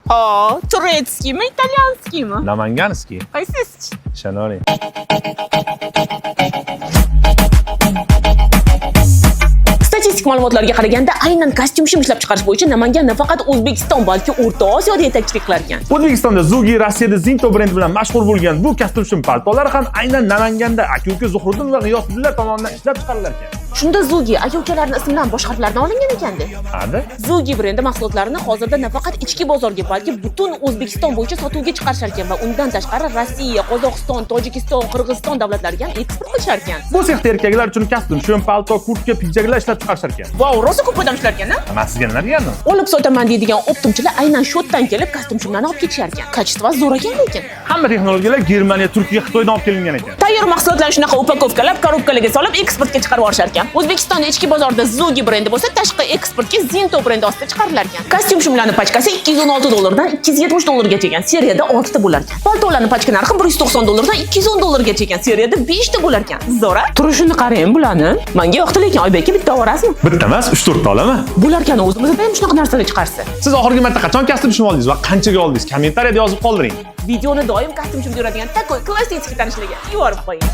Ha, turetskimi, italyanskimi? Namanganskiy. Qaysisi? Ishonavering. Statistik ma'lumotlarga qaraganda, aynan kostyum shim ishlab chiqarish bo'yicha Namangan nafaqat O'zbekiston, balki O'rta Osiyoda yetakchilik qilar ekan. O'zbekistonda Zugi, Rossiyada Zinto brendi bilan mashhur bo'lgan bu kostyum shim paltolari ham aynan Namanganda aka-uka Zuhriddin va G'iyosudinlar tomonidan ishlab chiqarilar ekan. Shunda Zugi aka-ukalarning ismidan boshqa harflardan olingan ekan-da. Hadi? Zugi brendi mahsulotlarini hozirda nafaqat ichki bozorga, balki butun O'zbekiston bo'yicha sotuvga chiqarishar ekan va undan tashqari Rossiya, Qozog'iston, Tojikiston, Qirg'iziston davlatlariga ham eksport qilishar ekan. Bu sexda erkaklar uchun kostyum shim, palto, kurtka, pidjaklar ishlab chiqarishar ekan. Vau, rosa ko'p odam ishlar ekan-a? Men sizga nima deganim? Olib sotaman deydigan optimchilar aynan shu yerdan kelib kostyum shimlarni olib ketishar ekan. Kачество zo'r ekan lekin. Hamma texnologiyalar Germaniya, Turkiya, Xitoydan olib kelingan ekan. Tayyor mahsulotlarni shunaqa upakovkalab, korobkalarga solib eksportga chiqarib yuborishar ekan. O'zbekistonda ichki bozorda Zugi brendi bo'lsa, tashqi eksportga Zinto brendi ostida chiqarilar ekan. Kostyum shimlarning pachkasi $216 dan $270 gacha ekan. Seriyada 6 ta bo'lar ekan. Paltolarning pachka narxi $190 dan $210 gacha ekan. Seriyada 5 ta bo'lar ekan. Zo'ra. Turishini qarang bularni. Menga yoqdi lekin Oybekka bitta ovorasizmi? Bitta emas, 3-4 ta olaman. Bularkan o'zimizda ham shunaqa narsalar chiqarsa. Siz oxirgi marta qachon kostyum shim oldingiz va qanchaga oldingiz? Kommentariyada yozib qoldiring. Videoni doim kostyum shimga yuradigan takoy klassik tanishlarga yuborib qo'ying.